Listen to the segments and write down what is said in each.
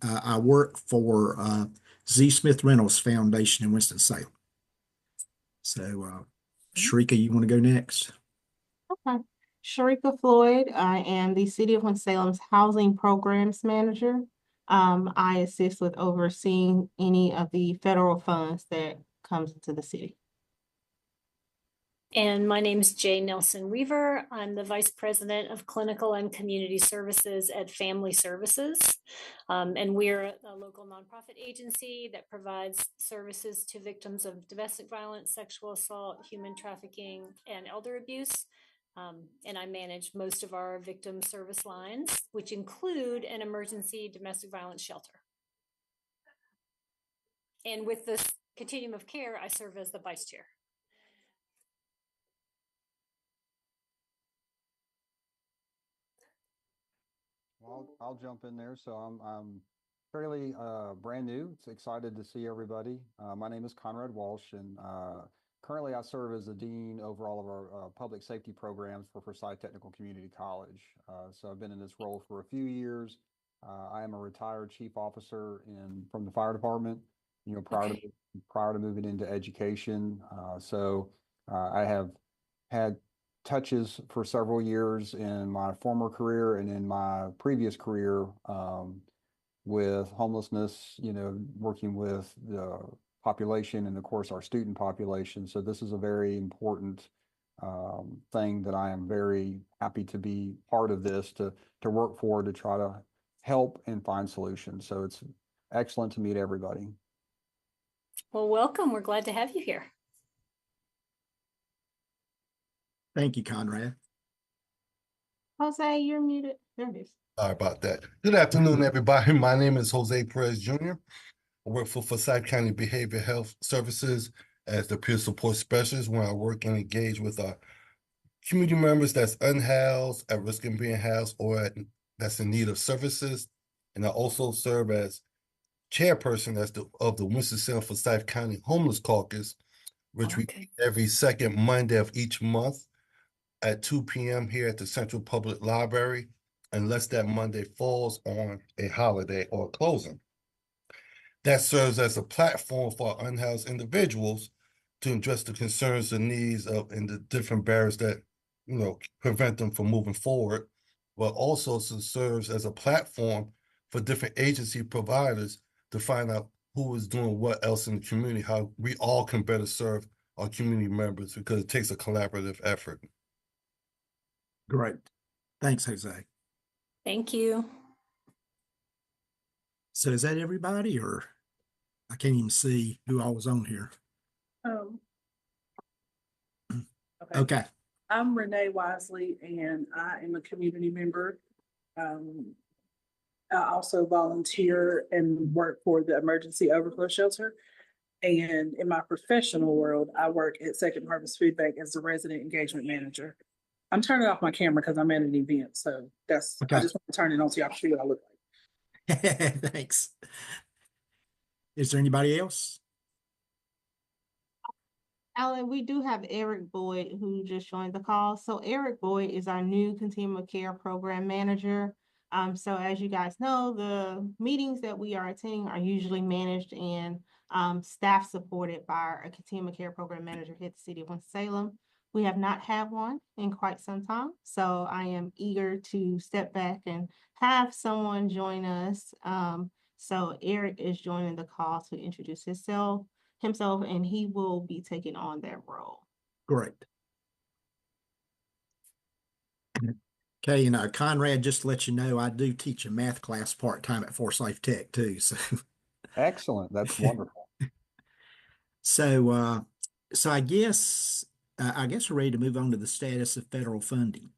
I work for Z Smith Reynolds Foundation in Winston-Salem. So, Sharika, you want to go next? Okay. Sharika Floyd, I am the City of Winston-Salem's Housing Programs Manager. I assist with overseeing any of the federal funds that comes into the city. And my name is Jay Nelson Weaver. I'm the Vice President of Clinical and Community Services at Family Services. And we're a local nonprofit agency that provides services to victims of domestic violence, sexual assault, human trafficking, and elder abuse. And I manage most of our victim service lines, which include an emergency domestic violence shelter. And with this continuum of care, I serve as the vice chair. Well, I'll jump in there. So I'm fairly brand new. It's excited to see everybody. My name is Conrad Walsh, and currently I serve as the dean over all of our public safety programs for Forsyth Technical Community College. So I've been in this role for a few years. I am a retired chief officer from the fire department. You know, prior to moving into education, I have had touches for several years in my former career and in my previous career with homelessness, you know, working with the population and of course our student population. So this is a very important thing that I am very happy to be part of this, to work for, to try to help and find solutions. So it's excellent to meet everybody. Well, welcome. We're glad to have you here. Thank you, Conrad. Jose, you're muted. There it is. Sorry about that. Good afternoon, everybody. My name is Jose Perez Jr. I work for Forsyth County Behavioral Health Services as the peer support specialist, where I work and engage with our community members that's unhoused, at risk of being housed, or that's in need of services. And I also serve as chairperson of the Winston-Salem Forsyth County Homeless Caucus, which we meet every second Monday of each month at 2 p.m. here at the Central Public Library, unless that Monday falls on a holiday or closing. That serves as a platform for unhoused individuals to address the concerns and needs of and the different barriers that, you know, prevent them from moving forward, but also serves as a platform for different agency providers to find out who is doing what else in the community, how we all can better serve our community members, because it takes a collaborative effort. Great. Thanks, Jose. Thank you. So is that everybody, or I can't even see who all was on here? Okay. I'm Renee Wisely, and I am a community member. I also volunteer and work for the Emergency Overflow Shelter. And in my professional world, I work at Second Harvest Food Bank as the resident engagement manager. I'm turning off my camera because I'm at an event. So that's, okay. I just want to turn it on so y'all can see what I look like. Thanks. Is there anybody else? Alan, we do have Eric Boyd who just joined the call. So Eric Boyd is our new Continuum of Care Program Manager. So as you guys know, the meetings that we are attending are usually managed and staff supported by a Continuum of Care Program Manager here at the City of Winston-Salem. We have not had one in quite some time, so I am eager to step back and have someone join us. So Eric is joining the call to introduce himself, and he will be taking on that role. Great. Okay, and Conrad, just to let you know, I do teach a math class part-time at Forsyth Tech too. So excellent. That's wonderful. So I guess we're ready to move on to the status of federal funding.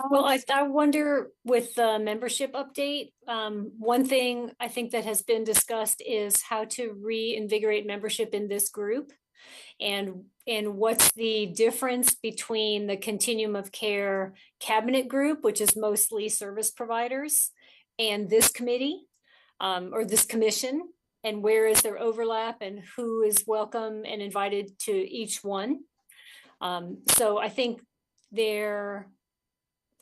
Well, I wonder with the membership update, one thing I think that has been discussed is how to reinvigorate membership in this group, and what's the difference between the Continuum of Care cabinet group, which is mostly service providers, and this committee or this commission, and where is their overlap and who is welcome and invited to each one. So I think there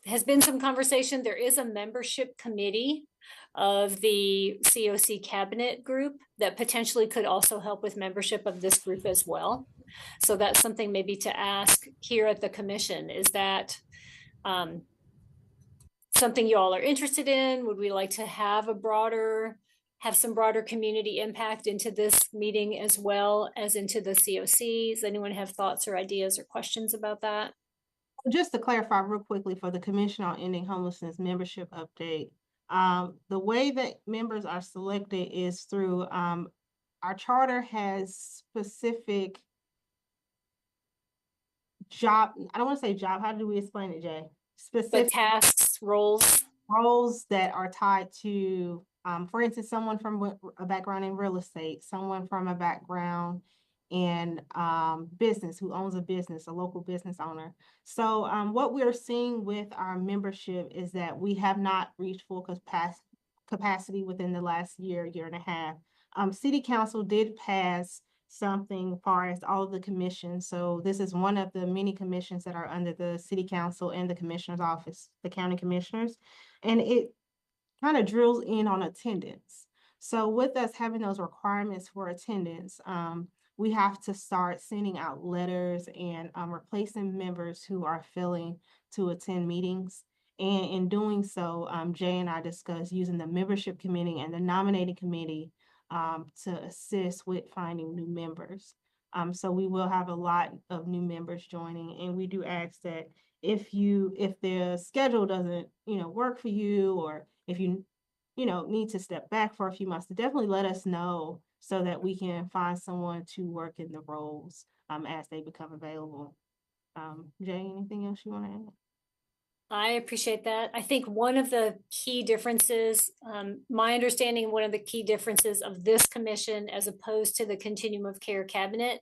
has been some conversation. There is a membership committee of the COC cabinet group that potentially could also help with membership of this group as well. So that's something maybe to ask here at the commission. Is that something you all are interested in? Would we like to have some broader community impact into this meeting as well as into the COC? Does anyone have thoughts or ideas or questions about that? Just to clarify real quickly for the Commission on Ending Homelessness membership update, the way that members are selected is through, our charter has specific job, I don't want to say job, how do we explain it, Jay? But Specific tasks, roles. roles that are tied to, for instance, someone from a background in real estate, someone from a background in business, who owns a business, a local business owner. So what we're seeing with our membership is that we have not reached full capacity within the last year and a half. City Council did pass something far as all of the commissions. So this is one of the many commissions that are under the City Council and the Commissioner's Office, the County Commissioners. And it kind of drills in on attendance. So with us having those requirements for attendance, we have to start sending out letters and replacing members who are failing to attend meetings. And in doing so, Jay and I discussed using the membership committee and the nominating committee to assist with finding new members. So we will have a lot of new members joining, and we do ask that if the schedule doesn't, work for you, or if you need to step back for a few months, to definitely let us know so that we can find someone to work in the roles as they become available. Jay, anything else you want to add? I appreciate that. I think one of the key differences, my understanding, one of the key differences of this commission as opposed to the Continuum of Care Cabinet,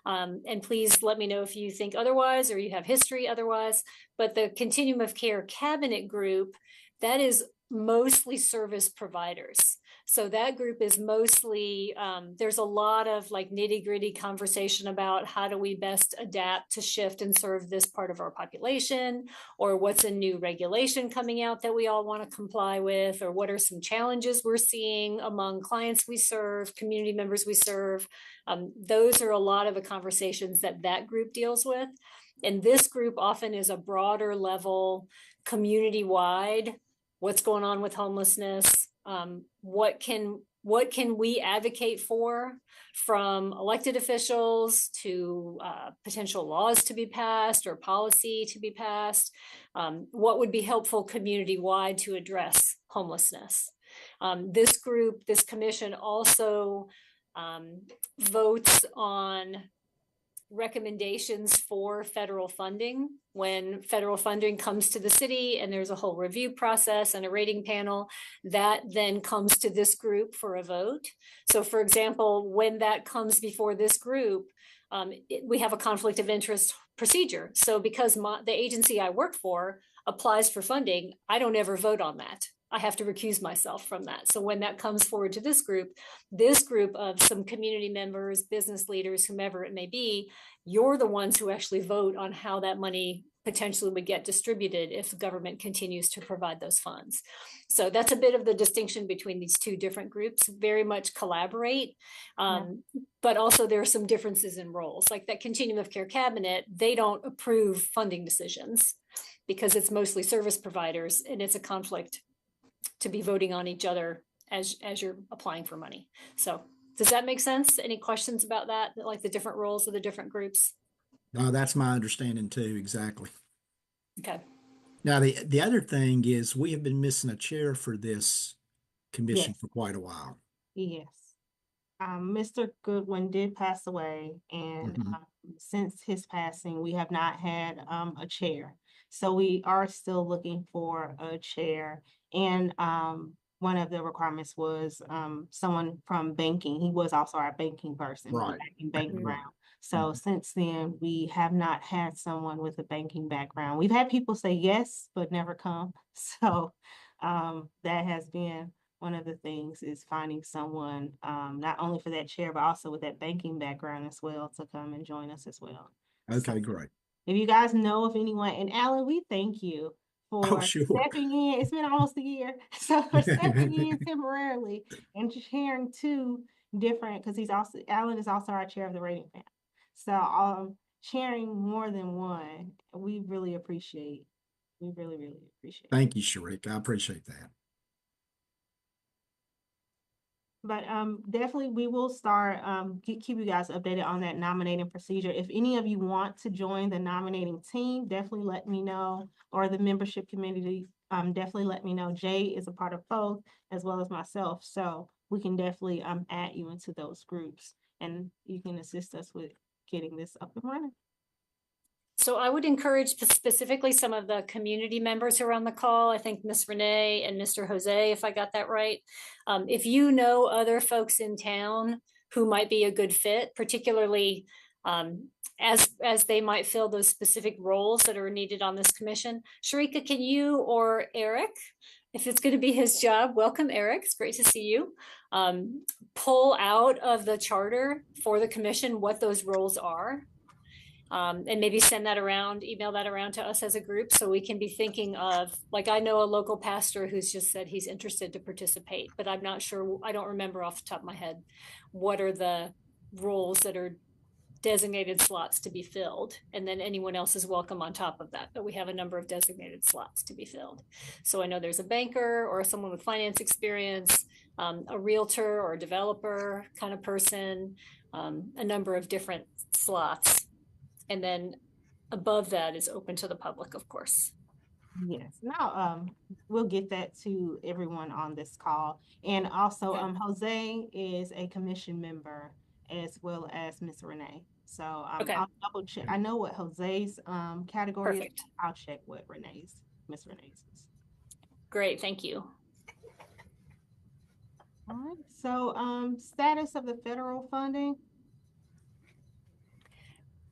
and please let me know if you think otherwise or you have history otherwise, but the Continuum of Care Cabinet group, that is mostly service providers. So that group is mostly, there's a lot of like nitty gritty conversation about how do we best adapt to shift and serve this part of our population, or what's a new regulation coming out that we all want to comply with, or what are some challenges we're seeing among clients we serve, community members we serve. Those are a lot of the conversations that group deals with. And this group often is a broader level, community-wide, what's going on with homelessness, what can we advocate for, from elected officials to potential laws to be passed or policy to be passed, what would be helpful community-wide to address homelessness. This group, this commission also votes on recommendations for federal funding. When federal funding comes to the city and there's a whole review process and a rating panel, that then comes to this group for a vote. So for example, when that comes before this group, we have a conflict of interest procedure. So because the agency I work for applies for funding, I don't ever vote on that. I have to recuse myself from that. So when that comes forward to this group of some community members, business leaders, whomever it may be, you're the ones who actually vote on how that money potentially would get distributed if the government continues to provide those funds. So that's a bit of the distinction between these two different groups, very much collaborate, but also there are some differences in roles. Like that Continuum of Care Cabinet, they don't approve funding decisions because it's mostly service providers, and it's a conflict to be voting on each other as you're applying for money. So does that make sense? Any questions about that, like the different roles of the different groups? No, that's my understanding too, exactly. Okay. Now, the other thing is we have been missing a chair for this commission for quite a while. Yes. Mr. Goodwin did pass away, and since his passing, we have not had a chair. So we are still looking for a chair. And one of the requirements was someone from banking. He was also our banking person, Right. banking background. So since then, we have not had someone with a banking background. We've had people say yes, but never come. So that has been one of the things, is finding someone not only for that chair, but also with that banking background as well, to come and join us as well. Okay, great. If you guys know of anyone, and Alan, we thank you for sure. stepping in. It's been almost a year. So for stepping in temporarily and chairing two different, because Alan is also our chair of the rating panel. So chairing more than one, we really appreciate. We really, really appreciate it. Thank you, Sharika. I appreciate that. But definitely we will start keep you guys updated on that nominating procedure. If any of you want to join the nominating team, definitely let me know, or the membership community, definitely let me know. Jay is a part of both as well as myself. So we can definitely add you into those groups and you can assist us with getting this up and running. So I would encourage specifically some of the community members who are on the call. I think Miss Renee and Mr. Jose, if I got that right. If you know other folks in town who might be a good fit, particularly as they might fill those specific roles that are needed on this commission. Sharika, can you or Eric, if it's going to be his job, welcome Eric, it's great to see you, pull out of the charter for the commission what those roles are. And maybe send that around, email that around to us as a group so we can be thinking of, like, I know a local pastor who's just said he's interested to participate, but I'm not sure, I don't remember off the top of my head, what are the roles that are designated slots to be filled. And then anyone else is welcome on top of that, but we have a number of designated slots to be filled. So I know there's a banker or someone with finance experience, a realtor or a developer kind of person, a number of different slots. And then above that is open to the public, of course. Yes, now we'll get that to everyone on this call. And also Jose is a commission member as well as Miss Renee. So I'll double check. I know what Jose's category is. I'll check what Miss Renee's is. Great, thank you. All right, so status of the federal funding.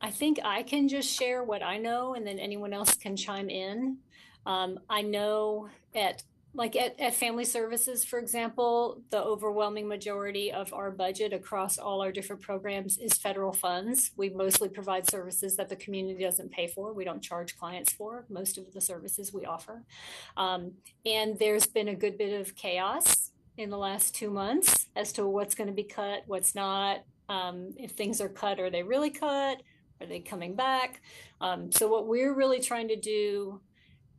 I think I can just share what I know and then anyone else can chime in. I know at Family Services, for example, the overwhelming majority of our budget across all our different programs is federal funds. We mostly provide services that the community doesn't pay for. We don't charge clients for most of the services we offer. And there's been a good bit of chaos in the last 2 months as to what's going to be cut, what's not. If things are cut, are they really cut? Are they coming back? So what we're really trying to do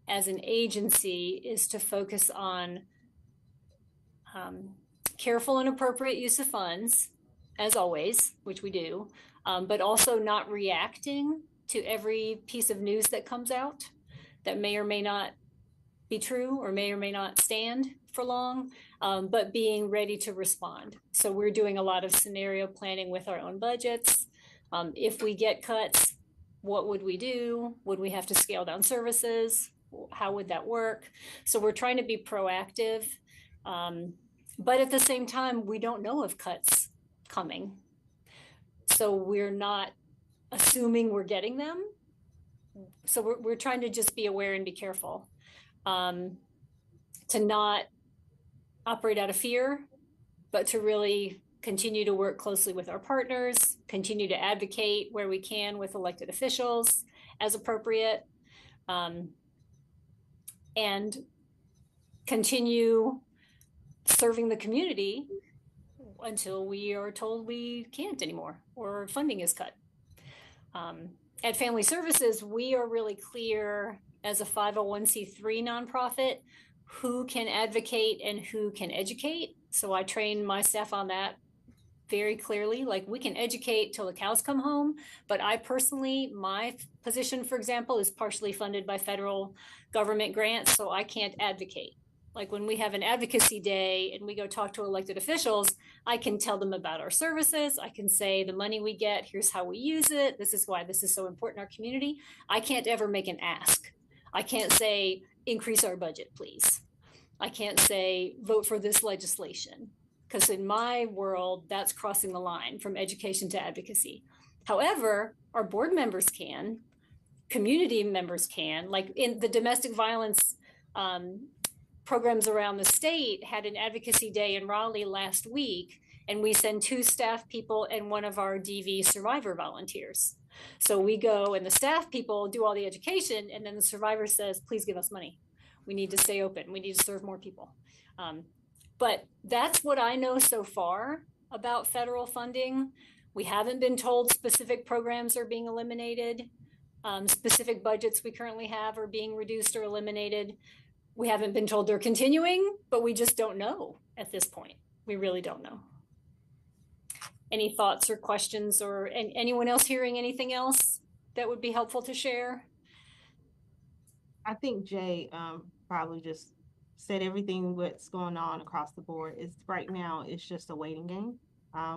as an agency is to focus on careful and appropriate use of funds, as always, which we do, but also not reacting to every piece of news that comes out that may or may not be true or may not stand for long, but being ready to respond. So we're doing a lot of scenario planning with our own budgets. If we get cuts, what would we do? Would we have to scale down services? How would that work? So we're trying to be proactive. But at the same time, we don't know of cuts coming. So we're not assuming we're getting them. So we're trying to just be aware and be careful, to not operate out of fear, but to really continue to work closely with our partners, continue to advocate where we can with elected officials as appropriate, and continue serving the community until we are told we can't anymore or funding is cut. At Family Services, we are really clear as a 501c3 nonprofit who can advocate and who can educate. So I train my staff on that very clearly. Like, we can educate till the cows come home, but I personally, my position, for example, is partially funded by federal government grants, so I can't advocate. Like, when we have an advocacy day and we go talk to elected officials, I can tell them about our services. I can say the money we get, here's how we use it. This is why this is so important in our community. I can't ever make an ask. I can't say, increase our budget, please. I can't say, vote for this legislation. Because in my world, that's crossing the line from education to advocacy. However, our board members can, community members can, like in the domestic violence programs around the state had an advocacy day in Raleigh last week, and we send 2 staff people and 1 of our DV survivor volunteers. So we go and the staff people do all the education, and then the survivor says, please give us money. We need to stay open. We need to serve more people. But that's what I know so far about federal funding. We haven't been told specific programs are being eliminated. Specific budgets we currently have are being reduced or eliminated. We haven't been told they're continuing, but we just don't know at this point. We really don't know. Any thoughts or questions, or anyone else hearing anything else that would be helpful to share? I think Jay probably just said everything what's going on across the board. Is right now it's just a waiting game.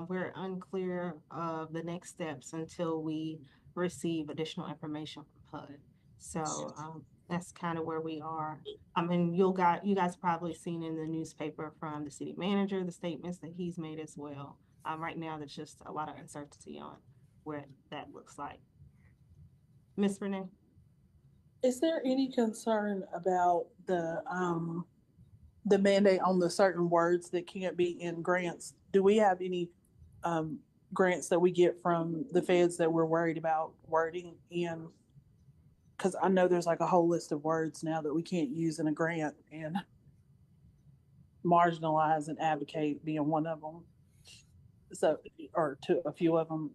We're unclear of the next steps until we receive additional information from HUD. So that's kind of where we are. I mean, you guys probably seen in the newspaper from the city manager the statements that he's made as well. Right now, there's just a lot of uncertainty on what that looks like. Ms. Renee? Is there any concern about the mandate on the certain words that can't be in grants? Do we have any grants that we get from the feds that we're worried about wording in? Because I know there's like a whole list of words now that we can't use in a grant, and marginalize and advocate being one of them. So, or to a few of them.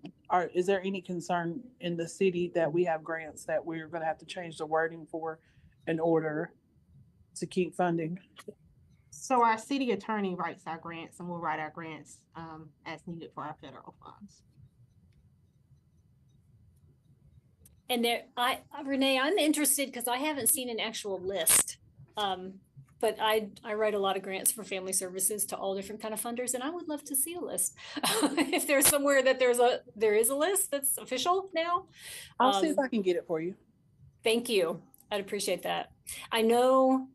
Is there any concern in the city that we have grants that we're going to have to change the wording for in order to keep funding? So our city attorney writes our grants, and we'll write our grants as needed for our federal funds. And there, Renee, I'm interested because I haven't seen an actual list. But I write a lot of grants for family services to all different kind of funders, and I would love to see a list. If there's somewhere that there is a list that's official now. I'll see if I can get it for you. Thank you. I'd appreciate that. I know,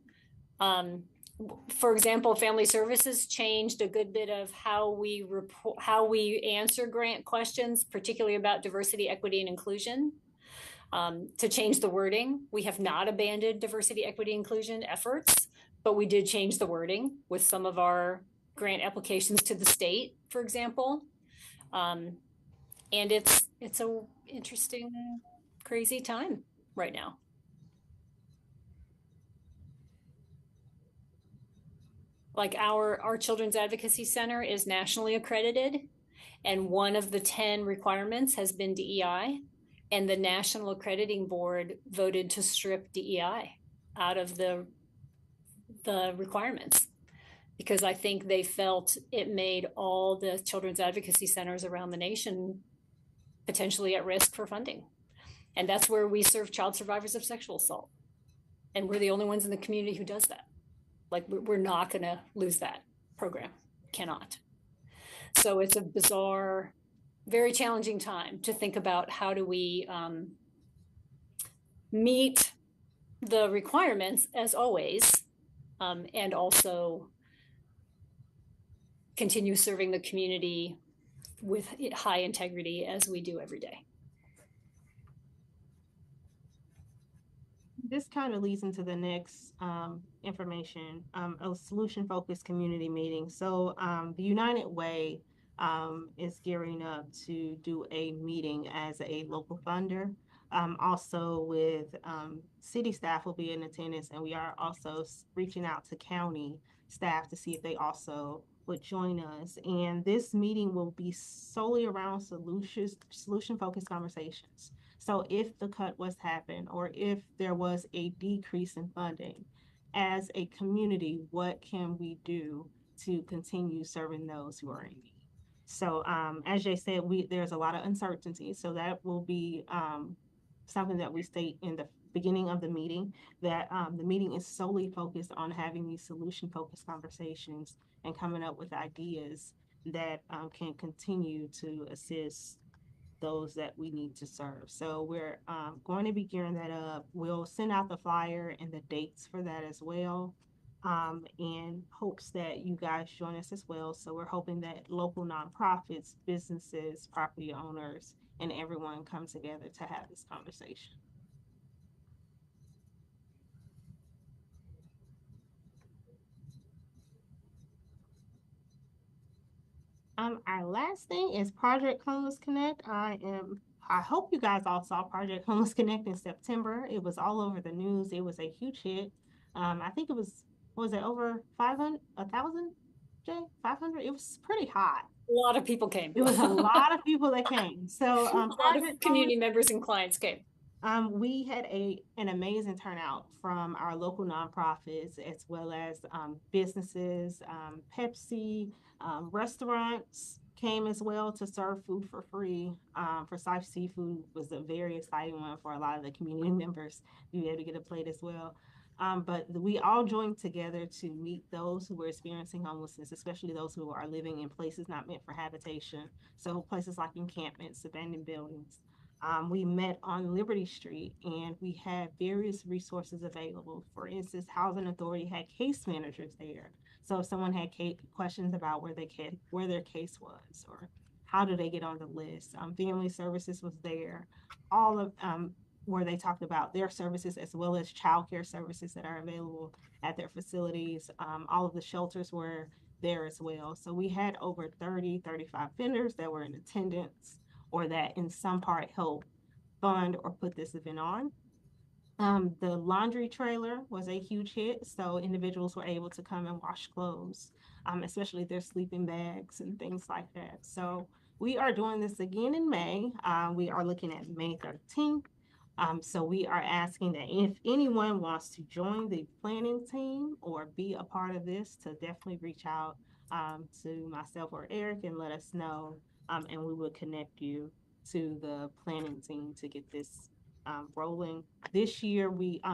for example, family services changed a good bit of how we answer grant questions, particularly about diversity, equity, and inclusion. To change the wording. We have not abandoned diversity, equity, inclusion efforts, but we did change the wording with some of our grant applications to the state, for example. And it's a interesting, crazy time right now. Like our Children's Advocacy Center is nationally accredited, and one of the 10 requirements has been DEI. And the National Accrediting Board voted to strip DEI out of the requirements, because I think they felt it made all the children's advocacy centers around the nation potentially at risk for funding. And that's where we serve child survivors of sexual assault. And we're the only ones in the community who does that. Like, we're not going to lose that program. Cannot. So it's a bizarre, very challenging time to think about how do we meet the requirements as always, and also continue serving the community with high integrity as we do every day. This kind of leads into the next information, a solution-focused community meeting. So the United Way is gearing up to do a meeting as a local funder. Also with city staff will be in attendance, and we are also reaching out to county staff to see if they also would join us. And this meeting will be solely around solution-focused conversations. So if the cut was happened, or if there was a decrease in funding, as a community, what can we do to continue serving those who are in need? So as Jay said, there's a lot of uncertainty. So that will be something that we state in the beginning of the meeting, that the meeting is solely focused on having these solution-focused conversations and coming up with ideas that can continue to assist those that we need to serve. So we're going to be gearing that up. We'll send out the flyer and the dates for that as well, in hopes that you guys join us as well. So we're hoping that local nonprofits, businesses, property owners, and everyone come together to have this conversation. Our last thing is Project Homeless Connect. I hope you guys all saw Project Homeless Connect in September. It was all over the news. It was a huge hit. I think it was, what was it, over 500, 1,000, Jay? 500? It was pretty high. A lot of people came. It was a lot of people that came. So, A lot private of community members and clients came. we had an amazing turnout from our local nonprofits as well as businesses, Pepsi, restaurants came as well to serve food for free. Forsyth Seafood was a very exciting one for a lot of the community members to be able to get a plate as well. But we all joined together to meet those who were experiencing homelessness, especially those who are living in places not meant for habitation. So places like encampments, abandoned buildings. We met on Liberty Street and we had various resources available. For instance, Housing Authority had case managers there. So if someone had questions about where their case was or how do they get on the list, Family Services was there. All of where they talked about their services as well as childcare services that are available at their facilities. All of the shelters were there as well. So we had over 35 vendors that were in attendance or that in some part help fund or put this event on. The laundry trailer was a huge hit, so individuals were able to come and wash clothes, especially their sleeping bags and things like that. So we are doing this again in May. We are looking at May 13th. So we are asking that if anyone wants to join the planning team or be a part of this, to definitely reach out to myself or Eric and let us know, and we will connect you to the planning team to get this rolling. This year,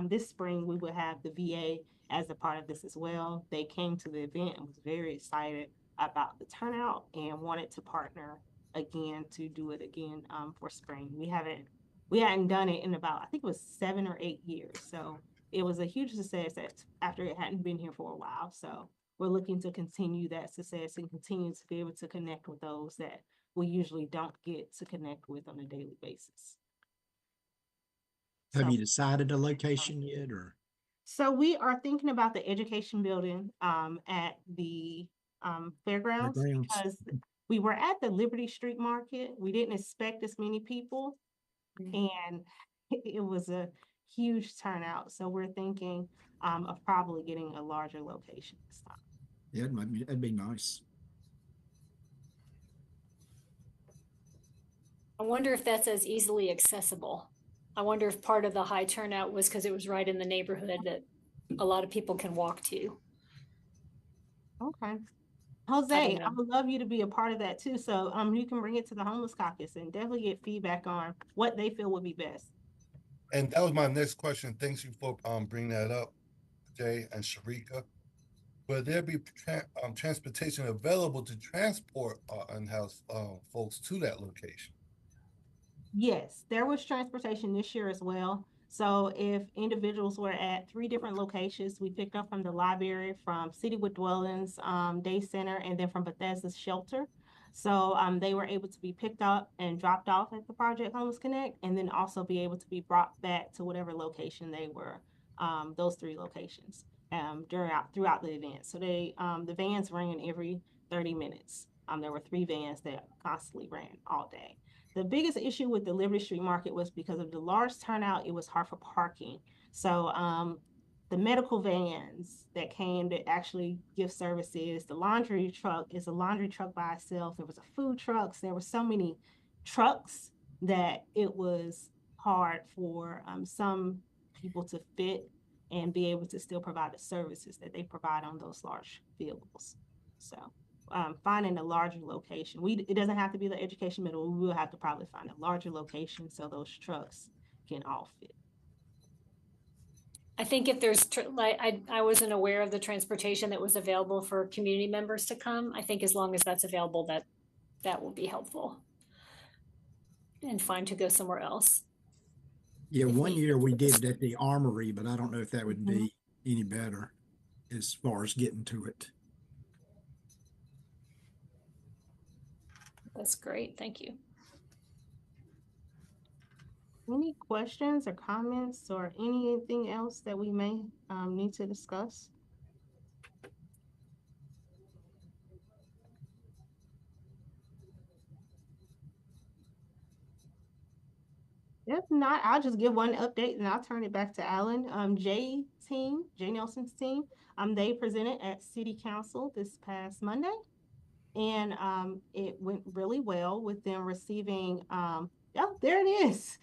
this spring, we will have the VA as a part of this as well. They came to the event and was very excited about the turnout and wanted to partner again to do it again for spring. We hadn't done it in about, I think it was 7 or 8 years. So it was a huge success after it hadn't been here for a while. So we're looking to continue that success and continue to be able to connect with those that we usually don't get to connect with on a daily basis. Have you decided a location yet, or? So we are thinking about the education building at the fairgrounds because we were at the Liberty Street Market. We didn't expect as many people, and it was a huge turnout. So we're thinking of probably getting a larger location this time. Yeah, that'd be nice. I wonder if that's as easily accessible. I wonder if part of the high turnout was because it was right in the neighborhood that a lot of people can walk to. Okay. Jose, I would love you to be a part of that too. So you can bring it to the Homeless Caucus and definitely get feedback on what they feel would be best. And that was my next question. Thanks you for bringing that up, Jay and Sharika. Will there be transportation available to transport in-house folks to that location? Yes, there was transportation this year as well. So if individuals were at 3 different locations, we picked up from the library, from Citywood Dwellings Day Center, and then from Bethesda's shelter. So they were able to be picked up and dropped off at the Project Homeless Connect, and then also be able to be brought back to whatever location they were, those 3 locations throughout the event. So the vans ran every 30 minutes. There were 3 vans that constantly ran all day. The biggest issue with the Liberty Street Market was because of the large turnout, it was hard for parking. So the medical vans that came to actually give services, the laundry truck is a laundry truck by itself. There was a food truck. There were so many trucks that it was hard for some people to fit and be able to still provide the services that they provide on those large vehicles. So finding a larger location. It doesn't have to be the education middle. We will have to probably find a larger location so those trucks can all fit. I think if there's, I wasn't aware of the transportation that was available for community members to come. I think as long as that's available, that will be helpful and fine to go somewhere else. Yeah, one year we did it at the Armory, but I don't know if that would be any better as far as getting to it. That's great. Thank you. Any questions or comments or anything else that we may need to discuss? If not, I'll just give one update and I'll turn it back to Alan. Jay Nelson's team, they presented at City Council this past Monday. And it went really well with them receiving, oh, there it is,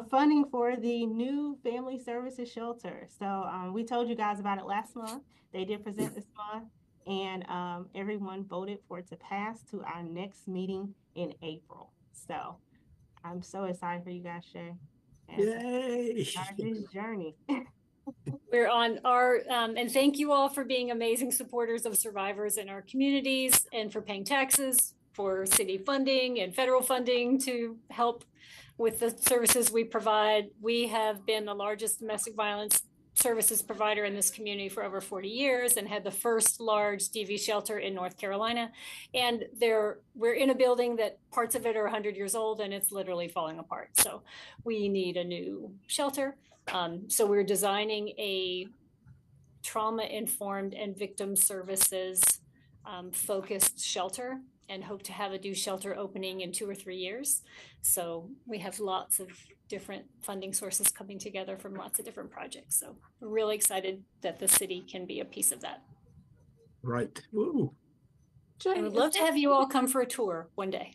funding for the new family services shelter. So we told you guys about it last month. They did present this month, and everyone voted for it to pass to our next meeting in April. So I'm so excited for you guys, Shay. Yay! Start this journey. We're on our, and thank you all for being amazing supporters of survivors in our communities and for paying taxes, for city funding and federal funding to help with the services we provide. We have been the largest domestic violence services provider in this community for over 40 years and had the first large DV shelter in North Carolina. And we're in a building that parts of it are 100 years old and it's literally falling apart. So we need a new shelter. So we're designing a trauma-informed and victim services focused shelter and hope to have a new shelter opening in 2 or 3 years. So we have lots of different funding sources coming together from lots of different projects. So we're really excited that the city can be a piece of that. Right. Ooh. Jay, I would love to have you all come for a tour one day.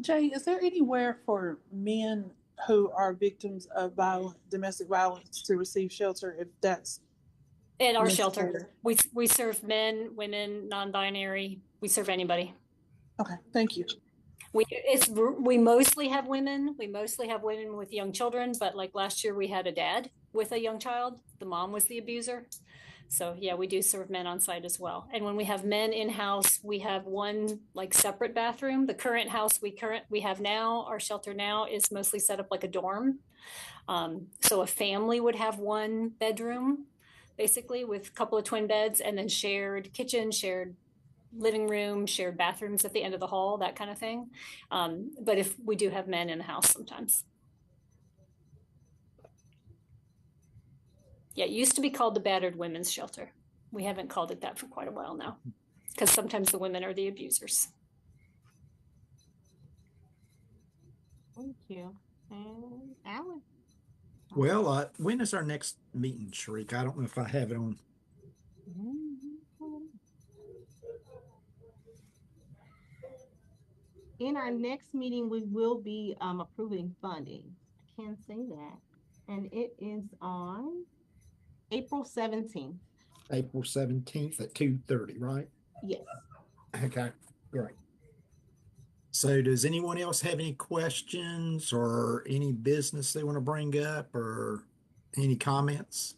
Jay, is there anywhere for men who are victims of domestic violence to receive shelter if that's At our necessary? shelter, we serve men, women, non-binary. We serve anybody. Okay, thank you. We mostly have women. We mostly have women with young children, but like last year we had a dad with a young child. The mom was the abuser. So yeah, we do serve men on site as well. And when we have men in-house, we have one like separate bathroom. The current house we have now, our shelter now is mostly set up like a dorm. So a family would have one bedroom, basically with a couple of twin beds and then shared kitchen, shared living room, shared bathrooms at the end of the hall, that kind of thing. But if we do have men in the house sometimes. Yeah, it used to be called the Battered Women's Shelter. We haven't called it that for quite a while now because sometimes the women are the abusers. Thank you. And Alan. Well, when is our next meeting, Sharika? I don't know if I have it on. In our next meeting, we will be approving funding. I can say that. And it is on April 17th. April 17th at 2:30, right? Yes. Okay, great. So does anyone else have any questions or any business they want to bring up or any comments?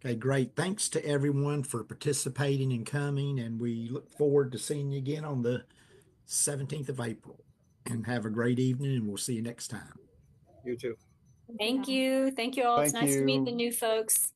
Okay, great. Thanks to everyone for participating and coming, and we look forward to seeing you again on the 17th of April. And have a great evening, and we'll see you next time. You too. Thank you. Thank you all. It's Thank nice to meet the you. new folks.